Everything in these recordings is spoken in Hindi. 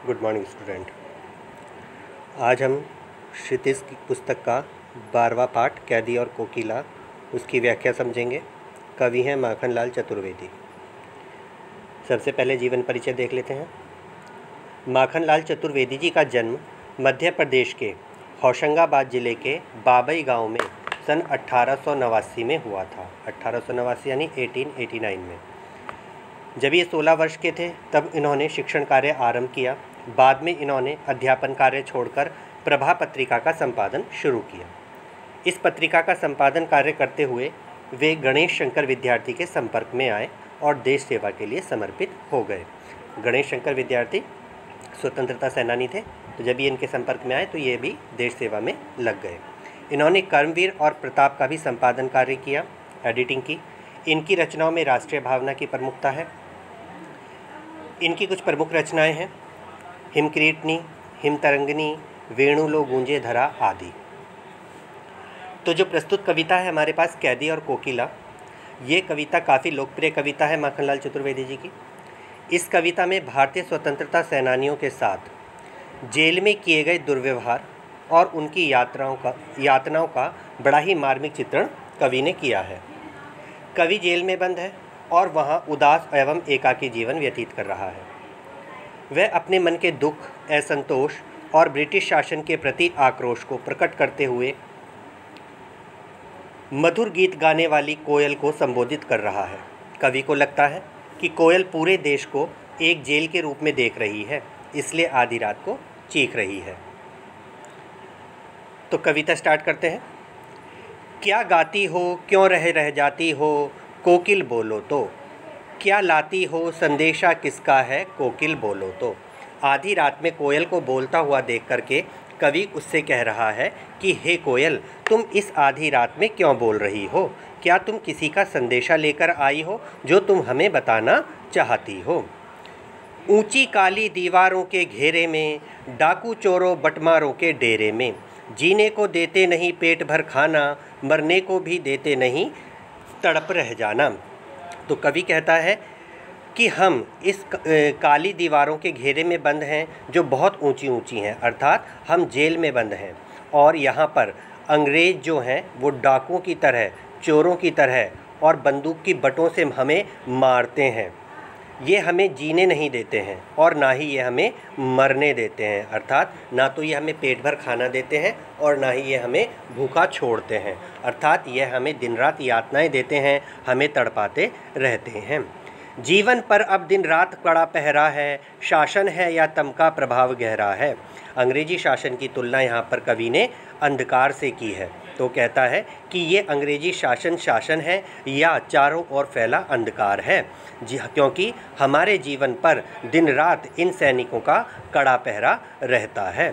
Good morning student. आज हम क्षितिज की पुस्तक का 12वां पाठ कैदी और कोकिला उसकी व्याख्या समझेंगे। कवि हैं माखनलाल चतुर्वेदी। सबसे पहले जीवन परिचय देख लेते हैं। माखनलाल चतुर्वेदी जी का जन्म मध्य प्रदेश के होशंगाबाद जिले के बाबई गांव में सन 1889 में हुआ था। 1889 यानी 1889 में। जब ये 16 वर्ष के थे तब इन्होंने शिक्षण कार्य आरंभ किया। बाद में इन्होंने अध्यापन कार्य छोड़कर प्रभा पत्रिका का संपादन शुरू किया। इस पत्रिका का संपादन कार्य करते हुए वे गणेश शंकर विद्यार्थी के संपर्क में आए और देश सेवा के लिए समर्पित हो गए। गणेश शंकर विद्यार्थी स्वतंत्रता सेनानी थे, तो जब ये इनके संपर्क में आए तो ये भी देश सेवा में लग गए। इन्होंने कर्मवीर और प्रताप का भी संपादन कार्य किया, एडिटिंग की। इनकी रचनाओं में राष्ट्रीय भावना की प्रमुखता है। इनकी कुछ प्रमुख रचनाएं हैं हिमक्रीटनी, हिमतरंगिनी, वेणु लो गूंजे धरा आदि। तो जो प्रस्तुत कविता है हमारे पास कैदी और कोकिला, ये कविता काफ़ी लोकप्रिय कविता है माखनलाल चतुर्वेदी जी की। इस कविता में भारतीय स्वतंत्रता सेनानियों के साथ जेल में किए गए दुर्व्यवहार और उनकी यातनाओं का बड़ा ही मार्मिक चित्रण कवि ने किया है। कवि जेल में बंद है और वहाँ उदास एवं एकाकी जीवन व्यतीत कर रहा है। वह अपने मन के दुख, असंतोष और ब्रिटिश शासन के प्रति आक्रोश को प्रकट करते हुए मधुर गीत गाने वाली कोयल को संबोधित कर रहा है। कवि को लगता है कि कोयल पूरे देश को एक जेल के रूप में देख रही है, इसलिए आधी रात को चीख रही है। तो कविता स्टार्ट करते हैं। क्या गाती हो, क्यों रह जाती हो, कोकिल बोलो तो। क्या लाती हो, संदेशा किसका है, कोकिल बोलो तो। आधी रात में कोयल को बोलता हुआ देख करके कवि उससे कह रहा है कि हे कोयल, तुम इस आधी रात में क्यों बोल रही हो? क्या तुम किसी का संदेशा लेकर आई हो जो तुम हमें बताना चाहती हो? ऊंची काली दीवारों के घेरे में, डाकू चोरों बटमारों के डेरे में, जीने को देते नहीं पेट भर खाना, मरने को भी देते नहीं तड़प रह जाना। तो कवि कहता है कि हम इस काली दीवारों के घेरे में बंद हैं जो बहुत ऊंची ऊंची हैं, अर्थात हम जेल में बंद हैं और यहाँ पर अंग्रेज़ जो हैं वो डाकुओं की तरह, चोरों की तरह और बंदूक की बटों से हमें मारते हैं। ये हमें जीने नहीं देते हैं और ना ही ये हमें मरने देते हैं, अर्थात ना तो ये हमें पेट भर खाना देते हैं और ना ही ये हमें भूखा छोड़ते हैं, अर्थात ये हमें दिन रात यातनाएं देते हैं, हमें तड़पाते रहते हैं। जीवन पर अब दिन रात कड़ा पहरा है, शासन है या तम का प्रभाव गहरा है। अंग्रेजी शासन की तुलना यहाँ पर कवि ने अंधकार से की है। तो कहता है कि ये अंग्रेजी शासन है या चारों ओर फैला अंधकार है, जी क्योंकि हमारे जीवन पर दिन रात इन सैनिकों का कड़ा पहरा रहता है।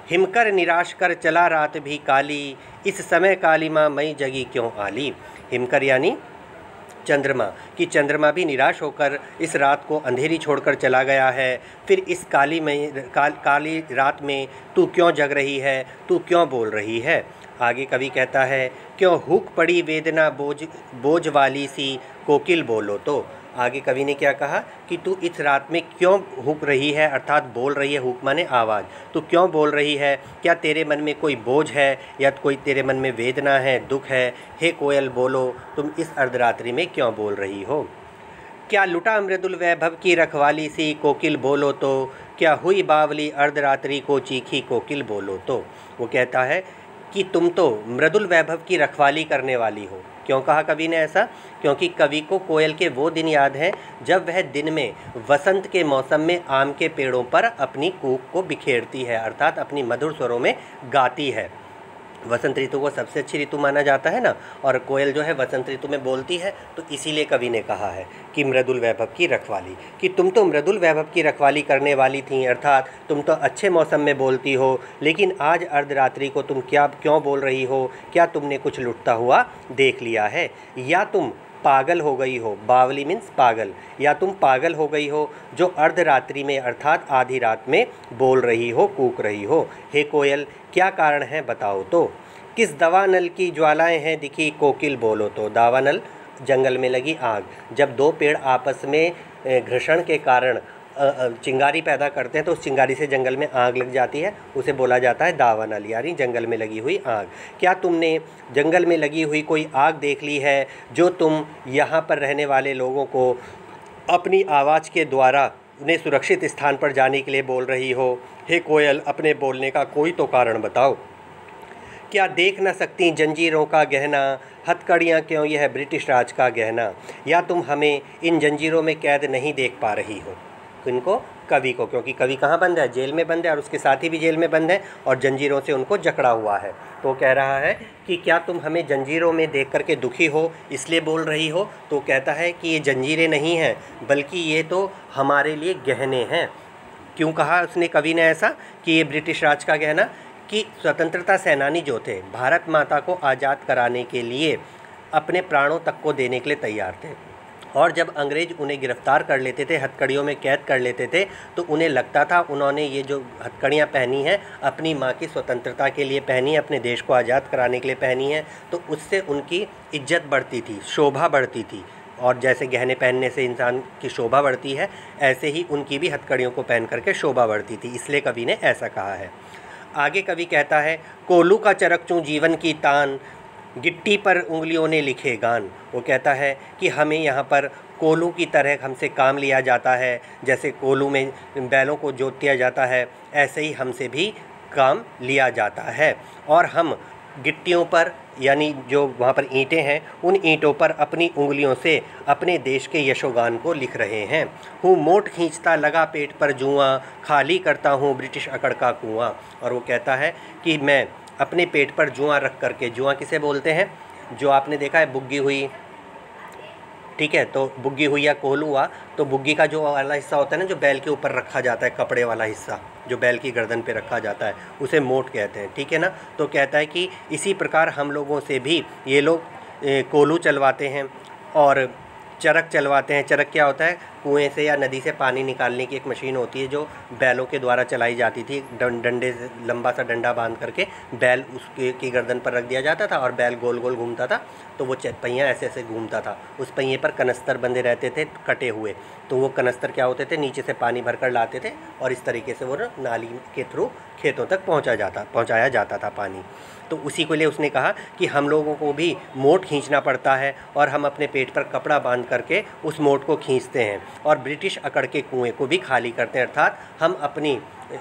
हिमकर निराश कर चला रात भी काली, इस समय काली माँ मई जगी क्यों आली। हिमकर यानी चंद्रमा, कि चंद्रमा भी निराश होकर इस रात को अंधेरी छोड़कर चला गया है। फिर इस काली रात में तू क्यों जग रही है, तू क्यों बोल रही है। आगे कवि कहता है क्यों हुक पड़ी वेदना बोझ वाली सी, कोकिल बोलो तो। आगे कवि ने क्या कहा कि तू इस रात में क्यों हुक रही है, अर्थात बोल रही है, हुक माने आवाज़। तू क्यों बोल रही है? क्या तेरे मन में कोई बोझ है या कोई तेरे मन में वेदना है, दुख है? हे कोयल बोलो, तुम इस अर्धरात्रि में क्यों बोल रही हो? क्या लुटा मृदुल वैभव की रखवाली सी, कोकिल बोलो तो। क्या हुई बावली अर्धरात्रि को चीखी, कोकिल बोलो तो। वो कहता है कि तुम तो मृदुल वैभव की रखवाली करने वाली हो। क्यों कहा कवि ने ऐसा? क्योंकि कवि को कोयल के वो दिन याद हैं जब वह दिन में वसंत के मौसम में आम के पेड़ों पर अपनी कूक को बिखेरती है, अर्थात अपनी मधुर स्वरों में गाती है। वसंत ऋतु को सबसे अच्छी ऋतु माना जाता है ना, और कोयल जो है वसंत ऋतु में बोलती है, तो इसीलिए कवि ने कहा है कि मृदुल वैभव की रखवाली, कि तुम तो मृदुल वैभव की रखवाली करने वाली थी, अर्थात तुम तो अच्छे मौसम में बोलती हो, लेकिन आज अर्धरात्रि को तुम क्यों बोल रही हो? क्या तुमने कुछ लुटता हुआ देख लिया है, या तुम पागल हो गई हो? बावली मीन्स पागल, या तुम पागल हो गई हो जो अर्धरात्रि में अर्थात आधी रात में बोल रही हो, कूक रही हो। हे कोयल, क्या कारण है बताओ तो। किस दावानल की ज्वालाएं हैं दिखी, कोकिल बोलो तो। दावानल जंगल में लगी आग। जब दो पेड़ आपस में घर्षण के कारण चिंगारी पैदा करते हैं तो उस चिंगारी से जंगल में आग लग जाती है, उसे बोला जाता है दावा नल, यानी जंगल में लगी हुई आग। क्या तुमने जंगल में लगी हुई कोई आग देख ली है जो तुम यहाँ पर रहने वाले लोगों को अपनी आवाज़ के द्वारा उन्हें सुरक्षित स्थान पर जाने के लिए बोल रही हो? हे कोयल, अपने बोलने का कोई तो कारण बताओ। क्या देख न सकती जंजीरों का गहना, हथकड़ियाँ क्यों यह ब्रिटिश राज का गहना? या तुम हमें इन जंजीरों में कैद नहीं देख पा रही हो? इनको, कवि को, क्योंकि कवि कहाँ बंद है? जेल में बंद है, और उसके साथी भी जेल में बंद है और जंजीरों से उनको जकड़ा हुआ है। तो कह रहा है कि क्या तुम हमें जंजीरों में देख करके दुखी हो इसलिए बोल रही हो? तो कहता है कि ये जंजीरें नहीं हैं, बल्कि ये तो हमारे लिए गहने हैं। क्यों कहा उसने, कवि ने ऐसा, कि ये ब्रिटिश राज का गहना? कि स्वतंत्रता सेनानी जो थे, भारत माता को आज़ाद कराने के लिए अपने प्राणों तक को देने के लिए तैयार थे, और जब अंग्रेज़ उन्हें गिरफ़्तार कर लेते थे, हथकड़ियों में कैद कर लेते थे, तो उन्हें लगता था उन्होंने ये जो हथकड़ियाँ पहनी हैं अपनी माँ की स्वतंत्रता के लिए पहनी है, अपने देश को आज़ाद कराने के लिए पहनी है, तो उससे उनकी इज्जत बढ़ती थी, शोभा बढ़ती थी। और जैसे गहने पहनने से इंसान की शोभा बढ़ती है, ऐसे ही उनकी भी हथकड़ियों को पहन करके शोभा बढ़ती थी, इसलिए कवि ने ऐसा कहा है। आगे कवि कहता है, कोलू का चरक चूँ जीवन की तान, गिट्टी पर उंगलियों ने लिखे गान। वो कहता है कि हमें यहाँ पर कोलू की तरह हमसे काम लिया जाता है, जैसे कोलू में बैलों को जोत दिया जाता है, ऐसे ही हमसे भी काम लिया जाता है, और हम गिट्टियों पर, यानी जो वहाँ पर ईंटें हैं, उन ईंटों पर अपनी उंगलियों से अपने देश के यशोगान को लिख रहे हैं। हूँ मोट खींचता लगा पेट पर जुआं, खाली करता हूँ ब्रिटिश अकड़ का कुआं। और वो कहता है कि मैं अपने पेट पर जुआं रख करके, जुआं किसे बोलते हैं? जो आपने देखा है बुग्गी हुई, ठीक है, तो बुग्गी हुई या कोहलू हुआ, तो बुग्गी का जो वाला हिस्सा होता है ना, जो बैल के ऊपर रखा जाता है, कपड़े वाला हिस्सा जो बैल की गर्दन पे रखा जाता है, उसे मोट कहते हैं, ठीक है ना। तो कहता है कि इसी प्रकार हम लोगों से भी ये लोग कोलू चलवाते हैं और चरक चलवाते हैं। चरक क्या होता है? कुएं से या नदी से पानी निकालने की एक मशीन होती है जो बैलों के द्वारा चलाई जाती थी। डंडे से लंबा सा डंडा बांध करके बैल उसके की गर्दन पर रख दिया जाता था और बैल गोल गोल घूमता था, तो वो पहिया ऐसे ऐसे घूमता था। उस पहिए पर कनस्तर बंधे रहते थे कटे हुए, तो वो कनस्तर क्या होते थे, नीचे से पानी भर कर लाते थे और इस तरीके से वो नाली के थ्रू खेतों तक पहुँचाया जाता था पानी। तो उसी के लिए उसने कहा कि हम लोगों को भी मोट खींचना पड़ता है और हम अपने पेट पर कपड़ा बांध करके उस मोट को खींचते हैं और ब्रिटिश अकड़ के कुएं को भी खाली करते हैं। अर्थात हम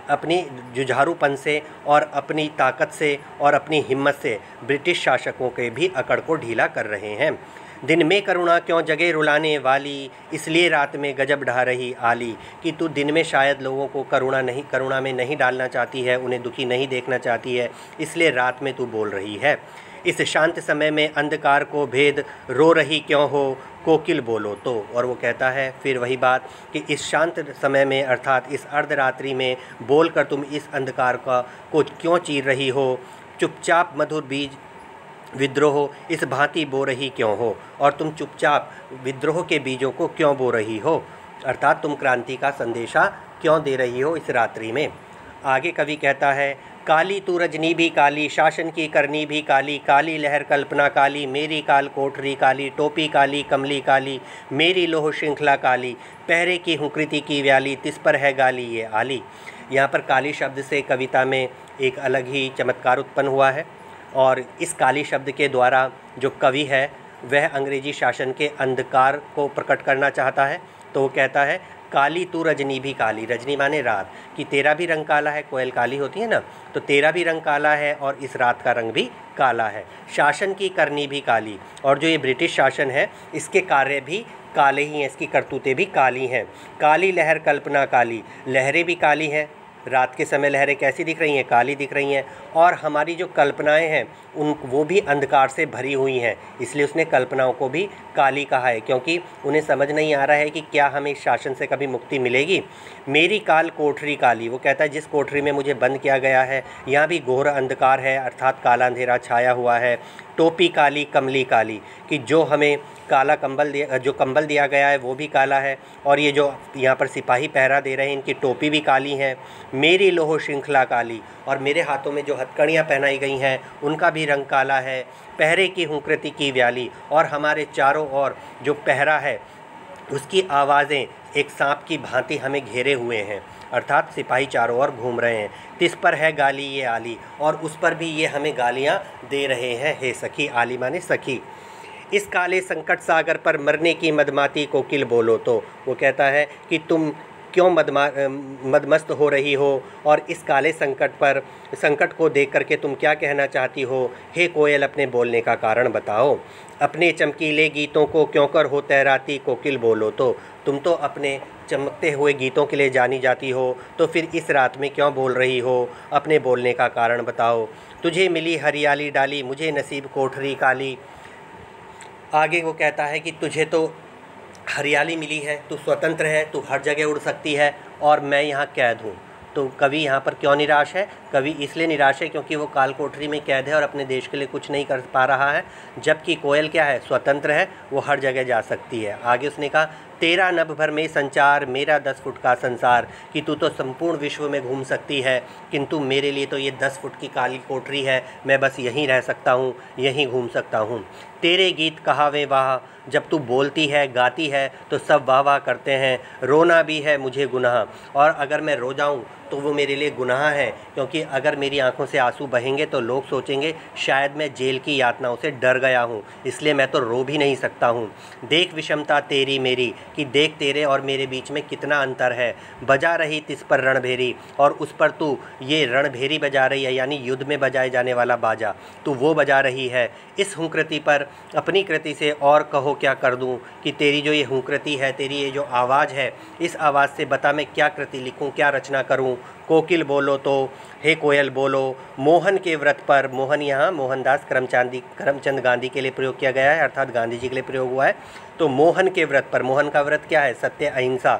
अपनी जुझारूपन से और अपनी ताकत से और अपनी हिम्मत से ब्रिटिश शासकों के भी अकड़ को ढीला कर रहे हैं। दिन में करुणा क्यों जगे रुलाने वाली, इसलिए रात में गजब ढा रही आली। कि तू दिन में शायद लोगों को करुणा में नहीं डालना चाहती है, उन्हें दुखी नहीं देखना चाहती है, इसलिए रात में तू बोल रही है। इस शांत समय में अंधकार को भेद रो रही क्यों हो, कोकिल बोलो तो। और वो कहता है फिर वही बात कि इस शांत समय में अर्थात इस अर्धरात्रि में बोलकर तुम इस अंधकार को क्यों चीर रही हो, चुपचाप मधुर बीज विद्रोह इस भांति बो रही क्यों हो, और तुम चुपचाप विद्रोह के बीजों को क्यों बो रही हो, अर्थात तुम क्रांति का संदेशा क्यों दे रही हो इस रात्रि में। आगे कवि कहता है, काली तू रजनी भी काली, शासन की करनी भी काली, काली लहर कल्पना काली, मेरी काल कोठरी काली, टोपी काली कमली काली, मेरी लोह श्रृंखला काली, पहरे की हूँ कृति की व्याली, तिस पर है गाली ये आली। यहाँ पर काली शब्द से कविता में एक अलग ही चमत्कार उत्पन्न हुआ है, और इस काली शब्द के द्वारा जो कवि है वह अंग्रेजी शासन के अंधकार को प्रकट करना चाहता है। तो वो कहता है, काली तू रजनी भी काली, रजनी माने रात, कि तेरा भी रंग काला है, कोयल काली होती है ना, तो तेरा भी रंग काला है और इस रात का रंग भी काला है। शासन की करनी भी काली, और जो ये ब्रिटिश शासन है इसके कार्य भी काले ही हैं, इसकी करतूतें भी काली हैं। काली लहर कल्पना काली, लहरें भी काली हैं, रात के समय लहरें कैसी दिख रही हैं, काली दिख रही हैं, और हमारी जो कल्पनाएं हैं वो भी अंधकार से भरी हुई हैं, इसलिए उसने कल्पनाओं को भी काली कहा है, क्योंकि उन्हें समझ नहीं आ रहा है कि क्या हमें इस शासन से कभी मुक्ति मिलेगी। मेरी काल कोठरी काली, वो कहता है जिस कोठरी में मुझे बंद किया गया है यहाँ भी घोर अंधकार है, अर्थात काला अंधेरा छाया हुआ है। टोपी काली कमली काली, कि जो हमें काला जो कंबल दिया गया है वो भी काला है, और ये जो यहाँ पर सिपाही पहरा दे रहे हैं इनकी टोपी भी काली है। मेरी लोह श्रृंखला काली, और मेरे हाथों में जो हथकड़ियाँ पहनाई गई हैं उनका भी रंग काला है। पहरे की हूँ कृति की व्याली, और हमारे चारों ओर जो पहरा है उसकी आवाज़ें एक सांप की भांति हमें घेरे हुए हैं, अर्थात सिपाही चारों ओर घूम रहे हैं। तिस पर है गाली ये आली, और उस पर भी ये हमें गालियाँ दे रहे हैं। हे सखी, आली माने सखी। इस काले संकट सागर पर मरने की मदमाती कोकिल बोलो तो। वो कहता है कि तुम क्यों मदमस्त हो रही हो, और इस काले संकट को देख करके तुम क्या कहना चाहती हो। हे कोयल, अपने बोलने का कारण बताओ। अपने चमकीले गीतों को क्यों कर हो तहराती कोकिल बोलो तो। तुम तो अपने चमकते हुए गीतों के लिए जानी जाती हो, तो फिर इस रात में क्यों बोल रही हो। अपने बोलने का कारण बताओ। तुझे मिली हरियाली डाली, मुझे नसीब कोठरी काली। आगे वो कहता है कि तुझे तो हरियाली मिली है, तू स्वतंत्र है, तू हर जगह उड़ सकती है, और मैं यहाँ कैद हूँ। तो कवि यहाँ पर क्यों निराश है? कवि इसलिए निराश है क्योंकि वो काल कोठरी में कैद है और अपने देश के लिए कुछ नहीं कर पा रहा है, जबकि कोयल क्या है? स्वतंत्र है, वो हर जगह जा सकती है। आगे उसने कहा, तेरा नभ भर में संचार, मेरा 10 फुट का संसार। कि तू तो संपूर्ण विश्व में घूम सकती है, किंतु मेरे लिए तो ये 10 फुट की काली कोठरी है, मैं बस यहीं रह सकता हूँ, यहीं घूम सकता हूँ। तेरे गीत कहावे वाह, जब तू बोलती है गाती है तो सब वाह वाह करते हैं। रोना भी है मुझे गुनाह, और अगर मैं रो जाऊँ तो वो मेरे लिए गुनाह है, क्योंकि अगर मेरी आंखों से आंसू बहेंगे तो लोग सोचेंगे शायद मैं जेल की यातनाओं से डर गया हूँ, इसलिए मैं तो रो भी नहीं सकता हूँ। देख विषमता तेरी मेरी, कि देख तेरे और मेरे बीच में कितना अंतर है। बजा रही तिस पर रणभेरी, और उस पर तू ये रणभेरी बजा रही है, यानी युद्ध में बजाए जाने वाला बाजा, तू वो बजा रही है। इस हुंकृति पर अपनी कृति से और कहो क्या कर दूँ, कि तेरी जो ये हुंकृति है, तेरी ये जो आवाज़ है, इस आवाज़ से बता मैं क्या कृति लिखूँ, क्या रचना करूँ। कोकिल बोलो तो, हे कोयल बोलो। मोहन के व्रत पर, मोहन यहाँ मोहनदास करमचंद गांधी के लिए प्रयोग किया गया है, अर्थात गांधी जी के लिए प्रयोग हुआ है। तो मोहन के व्रत पर, मोहन का व्रत क्या है? सत्य अहिंसा।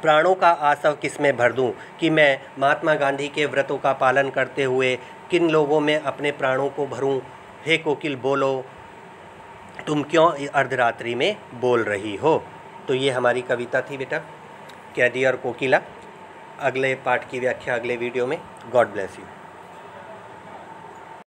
प्राणों का आसव किस में भर दूँ, कि मैं महात्मा गांधी के व्रतों का पालन करते हुए किन लोगों में अपने प्राणों को भरूं। हे कोकिल बोलो, तुम क्यों अर्धरात्रि में बोल रही हो। तो ये हमारी कविता थी बेटा, कैदी और कोकिला। अगले पाठ की व्याख्या अगले वीडियो में। God bless you.